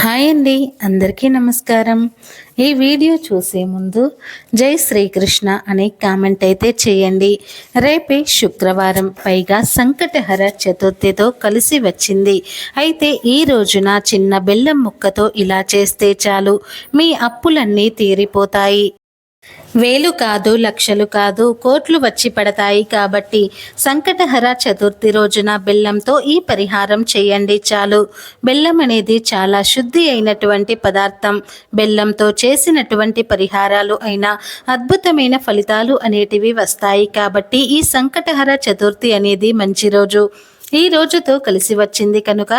Hi అండి, అందరికీ నమస్కారం. ఈ వీడియో చూసే ముందు జై శ్రీకృష్ణ అనే కామెంట్ అయితే చేయండి. రేపే శుక్రవారం, పైగా సంకటహర చతుర్థితో కలిసి వచ్చింది. అయితే ఈ రోజున చిన్న బెల్లం ముక్కతో ఇలా చేస్తే చాలు, మీ అప్పులన్నీ తీరిపోతాయి. వేలు కాదు, లక్షలు కాదు, కోట్లు వచ్చి పడతాయి. కాబట్టి సంకటహర చతుర్థి రోజున బెల్లంతో ఈ పరిహారం చేయండి చాలు. బెల్లం అనేది చాలా శుద్ధి అయినటువంటి పదార్థం. బెల్లంతో చేసినటువంటి పరిహారాలు అయినా అద్భుతమైన ఫలితాలు అనేటివి వస్తాయి. కాబట్టి ఈ సంకటహర చతుర్థి అనేది మంచి రోజు. ఈ రోజుతో కలిసి వచ్చింది కనుక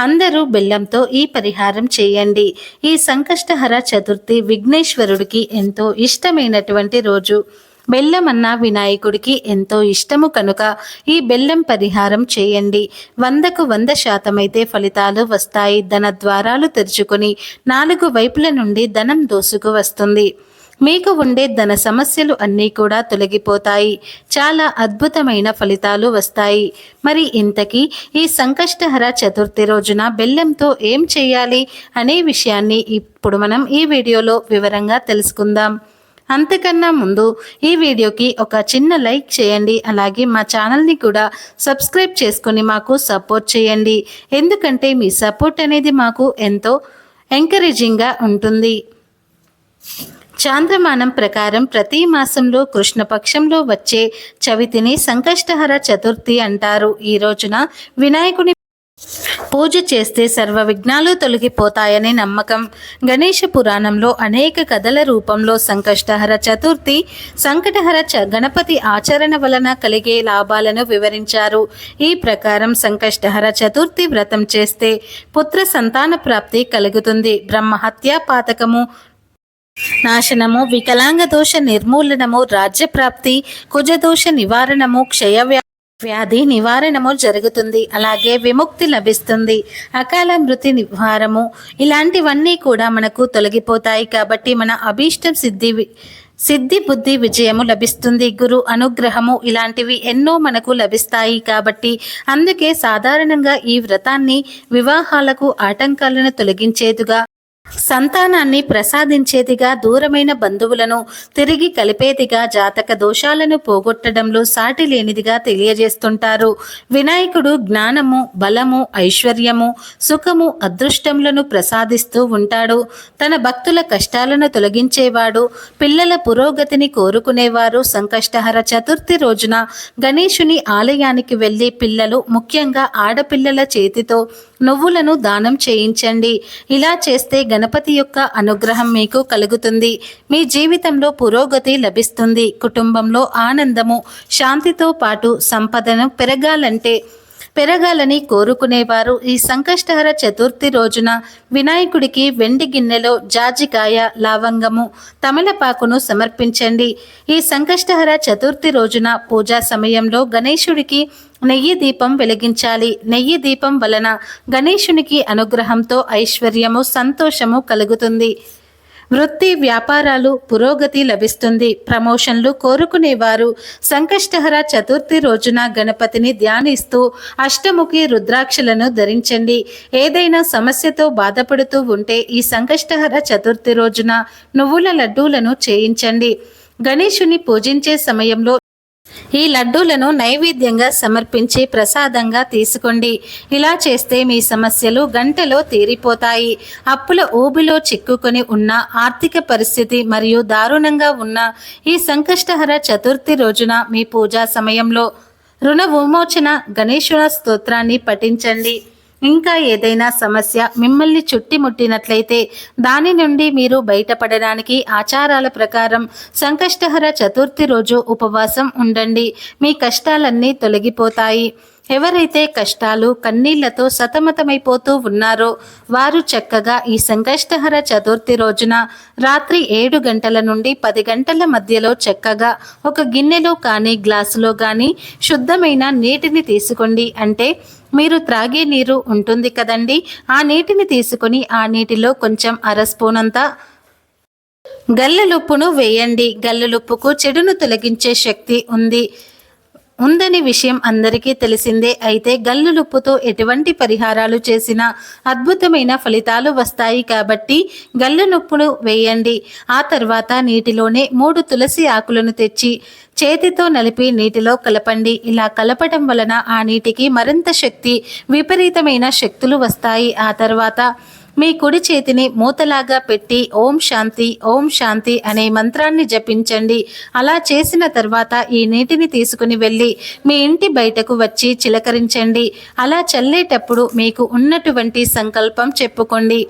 అందరూ బెల్లంతో ఈ పరిహారం చేయండి. ఈ సంకష్టహర చతుర్థి విఘ్నేశ్వరుడికి ఎంతో ఇష్టమైనటువంటి రోజు. బెల్లం అన్న వినాయకుడికి ఎంతో ఇష్టము కనుక ఈ బెల్లం పరిహారం చేయండి. 100% అయితే ఫలితాలు వస్తాయి. ధన ద్వారాలు తెరుచుకొని 4 వైపుల నుండి ధనం దోసుకు వస్తుంది. మీకు ఉండే ధన సమస్యలు అన్నీ కూడా తొలగిపోతాయి. చాలా అద్భుతమైన ఫలితాలు వస్తాయి. మరి ఇంతకీ ఈ సంకష్టహర చతుర్థి రోజున బెల్లంతో ఏం చేయాలి అనే విషయాన్ని ఇప్పుడు మనం ఈ వీడియోలో వివరంగా తెలుసుకుందాం. అంతకన్నా ముందు ఈ వీడియోకి ఒక చిన్న లైక్ చేయండి. అలాగే మా ఛానల్ని కూడా సబ్స్క్రైబ్ చేసుకొని మాకు సపోర్ట్ చేయండి. ఎందుకంటే మీ సపోర్ట్ అనేది మాకు ఎంతో ఎంకరేజింగ్గా ఉంటుంది. చాంద్రమానం ప్రకారం ప్రతి మాసంలో కృష్ణపక్షంలో వచ్చే చవితిని సంకష్టహర చతుర్థి అంటారు. ఈ రోజున వినాయకుని పూజ చేస్తే సర్వ విఘ్నాలు తొలగిపోతాయని నమ్మకం. గణేష పురాణంలో అనేక కథల రూపంలో సంకష్టహర చతుర్థి, సంకటహర గణపతి ఆచరణ వలన కలిగే లాభాలను వివరించారు. ఈ ప్రకారం సంకష్టహర చతుర్థి వ్రతం చేస్తే పుత్ర సంతాన ప్రాప్తి కలుగుతుంది. బ్రహ్మహత్యా పాతకము నాశనము, వికలాంగ దోష నిర్మూలనము, రాజ్యప్రాప్తి, కుజదోష నివారణము, వ్యాధి నివారణము జరుగుతుంది. అలాగే విముక్తి లభిస్తుంది. అకాల మృతి నివారము, ఇలాంటివన్నీ కూడా మనకు తొలగిపోతాయి. కాబట్టి మన అభీష్టం సిద్ధి బుద్ధి విజయము లభిస్తుంది. గురు అనుగ్రహము, ఇలాంటివి ఎన్నో మనకు లభిస్తాయి. కాబట్టి అందుకే సాధారణంగా ఈ వ్రతాన్ని వివాహాలకు ఆటంకాలను తొలగించేదిగా, సంతానాన్ని ప్రసాదించేదిగా, దూరమైన బంధువులను తిరిగి కలిపేదిగా, జాతక దోషాలను పోగొట్టడంలో సాటి లేనిదిగా తెలియజేస్తుంటారు. వినాయకుడు జ్ఞానము, బలము, ఐశ్వర్యము, సుఖము, అదృష్టములను ప్రసాదిస్తూ ఉంటాడు. తన భక్తుల కష్టాలను తొలగించేవాడు. పిల్లల పురోగతిని కోరుకునేవారు. సంకష్టహర చతుర్థి రోజున గణేశుని ఆలయానికి వెళ్ళి పిల్లలు, ముఖ్యంగా ఆడపిల్లల చేతితో నువ్వులను దానం చేయించండి. ఇలా చేస్తే గణపతి యొక్క అనుగ్రహం మీకు కలుగుతుంది. మీ జీవితంలో పురోగతి లభిస్తుంది. కుటుంబంలో ఆనందము, శాంతితో పాటు సంపదను పెరగాలని కోరుకునేవారు ఈ సంకష్టహర చతుర్థి రోజున వినాయకుడికి వెండి గిన్నెలో జాజికాయ, లవంగము, తమలపాకును సమర్పించండి. ఈ సంకష్టహర చతుర్థి రోజున పూజా సమయంలో గణేశుడికి నెయ్యి దీపం వెలిగించాలి. నెయ్యి దీపం వలన గణేశునికి అనుగ్రహంతో ఐశ్వర్యము, సంతోషము కలుగుతుంది. వృత్తి వ్యాపారాలు పురోగతి లభిస్తుంది. ప్రమోషన్లు కోరుకునేవారు సంకష్టహర చతుర్థి రోజున గణపతిని ధ్యానిస్తూ అష్టముఖి రుద్రాక్షలను ధరించండి. ఏదైనా సమస్యతో బాధపడుతూ ఉంటే ఈ సంకష్టహర చతుర్థి రోజున నువ్వుల లడ్డూలను చేయించండి. గణేశుని పూజించే సమయంలో ఈ లడ్డూలను నైవేద్యంగా సమర్పించి ప్రసాదంగా తీసుకోండి. ఇలా చేస్తే మీ సమస్యలు గంటలో తీరిపోతాయి. అప్పుల ఊబిలో చిక్కుకొని ఉన్న, ఆర్థిక పరిస్థితి మరియు దారుణంగా ఉన్న ఈ సంకష్టహర చతుర్థి రోజున మీ పూజా సమయంలో రుణ విమోచన గణేశుని స్తోత్రాన్ని పఠించండి. ఇంకా ఏదైనా సమస్య మిమ్మల్ని చుట్టుముట్టినట్లయితే దాని నుండి మీరు బయటపడడానికి ఆచారాల ప్రకారం సంకష్టహర చతుర్థి రోజు ఉపవాసం ఉండండి. మీ కష్టాలన్నీ తొలగిపోతాయి. ఎవరైతే కష్టాలు, కన్నీళ్లతో సతమతమైపోతూ ఉన్నారో వారు చక్కగా ఈ సంకష్టహర చతుర్థి రోజున రాత్రి 7 గంటల నుండి 10 గంటల మధ్యలో చక్కగా ఒక గిన్నెలో కానీ గ్లాసులో కానీ శుద్ధమైన నీటిని తీసుకోండి. అంటే మీరు త్రాగే నీరు ఉంటుంది కదండి, ఆ నీటిని తీసుకొని ఆ నీటిలో కొంచెం 1/2 స్పూన్ అంతా గల్లలుప్పును వేయండి. గల్లలుప్పుకు చెడును తొలగించే శక్తి ఉందని విషయం అందరికీ తెలిసిందే. అయితే గల్లులుప్పుతో ఎటువంటి పరిహారాలు చేసినా అద్భుతమైన ఫలితాలు వస్తాయి కాబట్టి గల్లునుప్పును వేయండి. ఆ తర్వాత నీటిలోనే 3 తులసి ఆకులను తెచ్చి చేతితో నలిపి నీటిలో కలపండి. ఇలా కలపడం వలన ఆ నీటికి మరింత శక్తి, విపరీతమైన శక్తులు వస్తాయి. ఆ తర్వాత మీ కుడి చేతిని మూతలాగా పెట్టి ఓం శాంతి ఓం శాంతి అనే మంత్రాన్ని జపించండి. అలా చేసిన తర్వాత ఈ నీటిని తీసుకుని వెళ్ళి మీ ఇంటి బయటకు వచ్చి చిలకరించండి. అలా చల్లేటప్పుడు మీకు ఉన్నటువంటి సంకల్పం చెప్పుకోండి.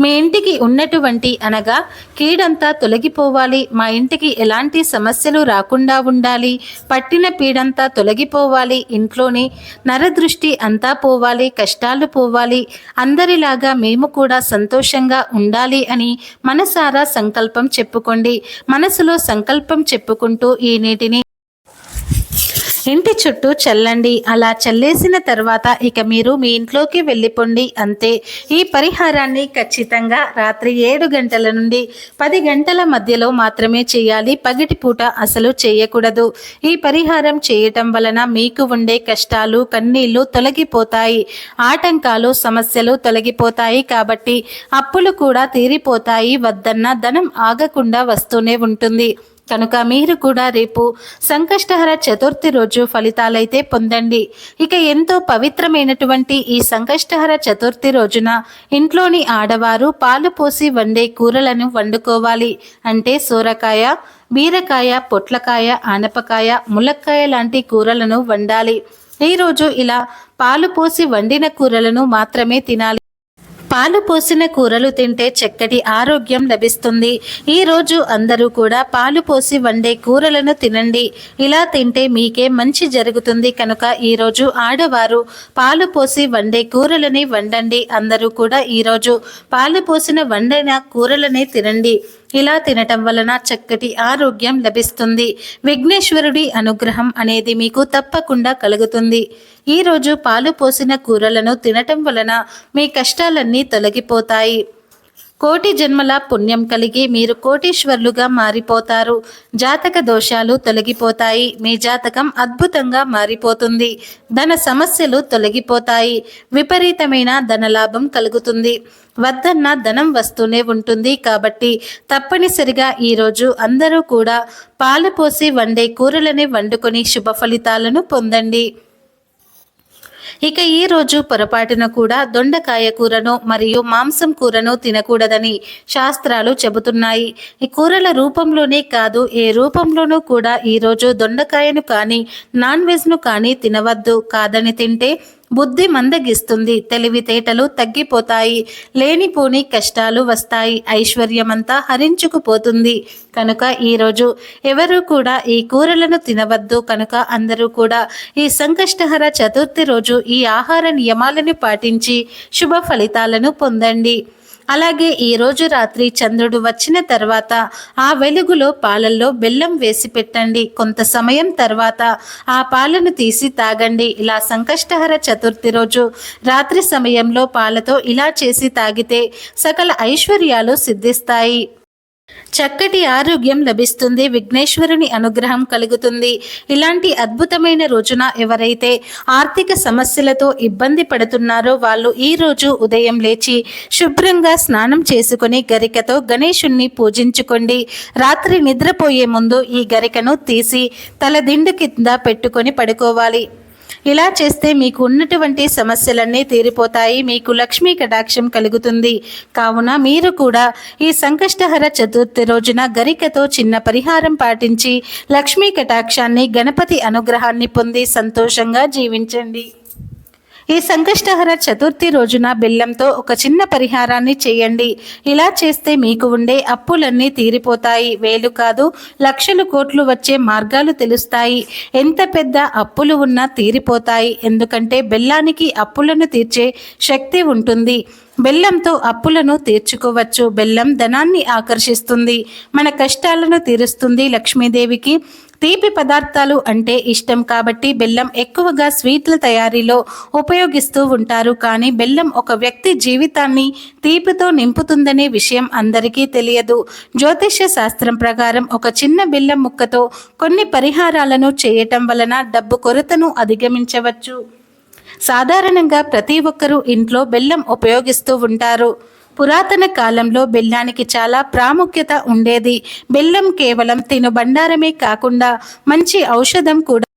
మీ ఇంటికి ఉన్నటువంటి అనగా కీడంతా తొలగిపోవాలి, మా ఇంటికి ఎలాంటి సమస్యలు రాకుండా ఉండాలి, పట్టిన పీడంతా తొలగిపోవాలి, ఇంట్లోని నరదృష్టి అంతా పోవాలి, కష్టాలు పోవాలి, అందరిలాగా మేము కూడా సంతోషంగా ఉండాలి అని మనసారా సంకల్పం చెప్పుకోండి. మనసులో సంకల్పం చెప్పుకుంటూ ఈ నీటిని ఇంటి చుట్టూ చల్లండి. అలా చల్లేసిన తర్వాత ఇక మీరు మీ ఇంట్లోకి వెళ్ళిపోండి, అంతే. ఈ పరిహారాన్ని ఖచ్చితంగా రాత్రి 7 గంటల నుండి 10 గంటల మధ్యలో మాత్రమే చేయాలి. పగటిపూట అసలు చేయకూడదు. ఈ పరిహారం చేయటం వలన మీకు ఉండే కష్టాలు, కన్నీళ్లు తొలగిపోతాయి, ఆటంకాలు, సమస్యలు తొలగిపోతాయి. కాబట్టి అప్పులు కూడా తీరిపోతాయి, వద్దన్న ధనం ఆగకుండా వస్తూనే ఉంటుంది. కనుక మీరు కూడా రేపు సంకష్టహర చతుర్థి రోజు ఫలితాలైతే పొందండి. ఇక ఎంతో పవిత్రమైనటువంటి ఈ సంకష్టహర చతుర్థి రోజున ఇంట్లోని ఆడవారు పాలు పోసి వండే కూరలను వండుకోవాలి. అంటే సోరకాయ, బీరకాయ, పొట్లకాయ, ఆనపకాయ, ములక్కాయ లాంటి కూరలను వండాలి. ఈరోజు ఇలా పాలు పోసి వండిన కూరలను మాత్రమే తినాలి. పాలు పోసిన కూరలు తింటే చక్కటి ఆరోగ్యం లభిస్తుంది. ఈరోజు అందరూ కూడా పాలు పోసి వండే కూరలను తినండి. ఇలా తింటే మీకే మంచి జరుగుతుంది. కనుక ఈరోజు ఆడవారు పాలు పోసి వండే కూరలని వండండి. అందరూ కూడా ఈరోజు పాలు పోసిన వండిన కూరలనే తినండి. ఇలా తినటం వలన చక్కటి ఆరోగ్యం లభిస్తుంది. విఘ్నేశ్వరుడి అనుగ్రహం అనేది మీకు తప్పకుండా కలుగుతుంది. ఈరోజు పాలు పోసిన కూరలను తినటం వలన మీ కష్టాలన్నీ తొలగిపోతాయి. కోటి జన్మల పుణ్యం కలిగి మీరు కోటీశ్వర్లుగా మారిపోతారు. జాతక దోషాలు తొలగిపోతాయి. మీ జాతకం అద్భుతంగా మారిపోతుంది. ధన సమస్యలు తొలగిపోతాయి. విపరీతమైన ధనలాభం కలుగుతుంది. వద్దన్న ధనం వస్తూనే ఉంటుంది. కాబట్టి తప్పనిసరిగా ఈరోజు అందరూ కూడా పాలు పోసి వండే కూరలని వండుకొని శుభ ఫలితాలను పొందండి. ఇక ఈ రోజు పొరపాటున కూడా దొండకాయ కూరను మరియు మాంసం కూరను తినకూడదని శాస్త్రాలు చెబుతున్నాయి. ఈ కూరల రూపంలోనే కాదు, ఏ రూపంలోనూ కూడా ఈరోజు దొండకాయను కానీ నాన్ వెజ్ను కానీ తినవద్దు. కాదని తింటే బుద్ధి మందగిస్తుంది, తెలివితేటలు తగ్గిపోతాయి, లేనిపోని కష్టాలు వస్తాయి, ఐశ్వర్యమంతా హరించుకుపోతుంది. కనుక ఈరోజు ఎవరు కూడా ఈ కూరలను తినవద్దు. కనుక అందరూ కూడా ఈ సంకష్టహర చతుర్థి రోజు ఈ ఆహార నియమాలను పాటించి శుభ ఫలితాలను పొందండి. అలాగే ఈరోజు రాత్రి చంద్రుడు వచ్చిన తర్వాత ఆ వెలుగులో పాలల్లో బెల్లం వేసి పెట్టండి. కొంత సమయం తర్వాత ఆ పాలను తీసి తాగండి. ఇలా సంకష్టహర చతుర్థి రోజు రాత్రి సమయంలో పాలతో ఇలా చేసి తాగితే సకల ఐశ్వర్యాలు సిద్ధిస్తాయి. చక్కటి ఆరోగ్యం లభిస్తుంది. విఘ్నేశ్వరుని అనుగ్రహం కలుగుతుంది. ఇలాంటి అద్భుతమైన రోజున ఎవరైతే ఆర్థిక సమస్యలతో ఇబ్బంది పడుతున్నారో వాళ్ళు ఈ రోజు ఉదయం లేచి శుభ్రంగా స్నానం చేసుకుని గరికతో గణేశుణ్ణి పూజించుకోండి. రాత్రి నిద్రపోయే ముందు ఈ గరికను తీసి తల దిండు కింద పెట్టుకొని పడుకోవాలి. ఇలా చేస్తే మీకు ఉన్నటువంటి సమస్యలన్నీ తీరిపోతాయి. మీకు లక్ష్మీ కటాక్షం కలుగుతుంది. కావున మీరు కూడా ఈ సంకష్టహర చతుర్థి రోజున గరికతో చిన్న పరిహారం పాటించి లక్ష్మీ కటాక్షాన్ని, గణపతి అనుగ్రహాన్ని పొంది సంతోషంగా జీవించండి. ఈ సంకష్టహర చతుర్థి రోజున బెల్లంతో ఒక చిన్న పరిహారాన్ని చేయండి. ఇలా చేస్తే మీకు ఉండే అప్పులన్నీ తీరిపోతాయి. వేలు కాదు, లక్షలు కోట్లు వచ్చే మార్గాలు తెలుస్తాయి. ఎంత పెద్ద అప్పులు ఉన్నా తీరిపోతాయి. ఎందుకంటే బెల్లానికి అప్పులను తీర్చే శక్తి ఉంటుంది. బెల్లంతో అప్పులను తీర్చుకోవచ్చు. బెల్లం ధనాన్ని ఆకర్షిస్తుంది, మన కష్టాలను తీరుస్తుంది. లక్ష్మీదేవికి తీపి పదార్థాలు అంటే ఇష్టం కాబట్టి బెల్లం ఎక్కువగా స్వీట్ల తయారీలో ఉపయోగిస్తూ ఉంటారు. కానీ బెల్లం ఒక వ్యక్తి జీవితాన్ని తీపితో నింపుతుందనే విషయం అందరికీ తెలియదు. జ్యోతిష్య శాస్త్రం ప్రకారం ఒక చిన్న బెల్లం ముక్కతో కొన్ని పరిహారాలను చేయటం వలన డబ్బు కొరతను అధిగమించవచ్చు. సాధారణంగా ప్రతి ఒక్కరూ ఇంట్లో బెల్లం ఉపయోగిస్తూ ఉంటారు. పురాతన కాలంలో బెల్లానికి చాలా ప్రాముఖ్యత ఉండేది. బెల్లం కేవలం తినుబండారమే కాకుండా మంచి ఔషధం కూడా.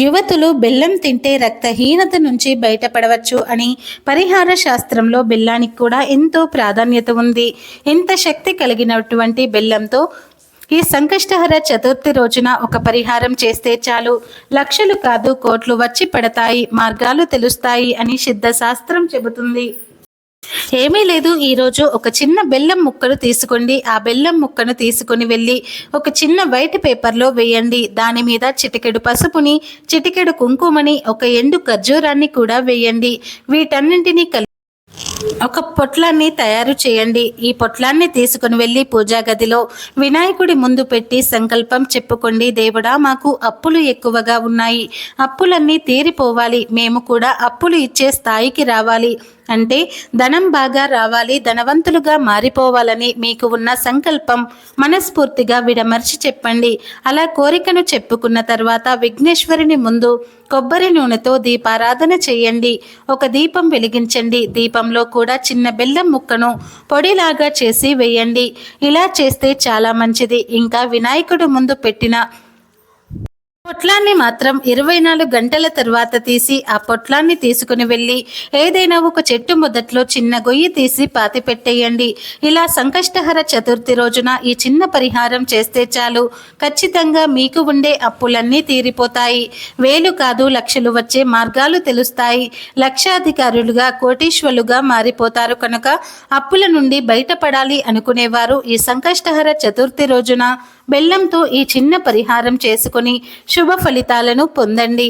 యువతులు బెల్లం తింటే రక్తహీనత నుంచి బయటపడవచ్చు అని పరిహార శాస్త్రంలో బెల్లానికి కూడా ఎంతో ప్రాధాన్యత ఉంది. ఎంత శక్తి కలిగినటువంటి బెల్లంతో ఈ సంకష్టహర చతుర్థి రోజున ఒక పరిహారం చేస్తే చాలు, లక్షలు కాదు కోట్లు వచ్చి పడతాయి, మార్గాలు తెలుస్తాయి అని సిద్ధశాస్త్రం చెబుతుంది. ఏమీ లేదు, ఈరోజు ఒక చిన్న బెల్లం ముక్కను తీసుకోండి. ఆ బెల్లం ముక్కను తీసుకుని వెళ్ళి ఒక చిన్న వైట్ పేపర్లో వేయండి. దాని మీద చిటికెడు పసుపుని, చిటికెడు కుంకుమని, ఒక ఎండు ఖర్జూరాన్ని కూడా వేయండి. వీటన్నింటినీ ఒక పొట్లాన్ని తయారు చేయండి. ఈ పొట్లాన్ని తీసుకుని వెళ్ళి పూజా గదిలో వినాయకుడి ముందు పెట్టి సంకల్పం చెప్పుకోండి. దేవుడా, మాకు అప్పులు ఎక్కువగా ఉన్నాయి, అప్పులన్నీ తీరిపోవాలి, మేము కూడా అప్పులు ఇచ్చే స్థాయికి రావాలి, అంటే ధనం బాగా రావాలి, ధనవంతులుగా మారిపోవాలని మీకు ఉన్న సంకల్పం మనస్ఫూర్తిగా విడమర్చి చెప్పండి. అలా కోరికను చెప్పుకున్న తర్వాత విఘ్నేశ్వరుని ముందు కొబ్బరి నూనెతో దీపారాధన చేయండి. ఒక దీపం వెలిగించండి. దీపంలో కూడా చిన్న బెల్లం ముక్కను పొడిలాగా చేసి వేయండి. ఇలా చేస్తే చాలా మంచిది. ఇంకా వినాయకుడు ముందు పెట్టిన పొట్లాన్ని మాత్రం 24 గంటల తర్వాత తీసి ఆ పొట్లాన్ని తీసుకుని వెళ్ళి ఏదైనా ఒక చెట్టు మొదట్లో చిన్న గొయ్యి తీసి పాతి పెట్టేయండి. ఇలా సంకష్టహర చతుర్థి రోజున ఈ చిన్న పరిహారం చేస్తే చాలు, ఖచ్చితంగా మీకు ఉండే అప్పులన్నీ తీరిపోతాయి. వేలు కాదు లక్షలు వచ్చే మార్గాలు తెలుస్తాయి. లక్షాధికారులుగా, కోటీశ్వరులుగా మారిపోతారు. కనుక అప్పుల నుండి బయటపడాలి అనుకునేవారు ఈ సంకష్టహర చతుర్థి రోజున బెల్లంతో ఈ చిన్న పరిహారం చేసుకుని శుభ ఫలితాలను పొందండి.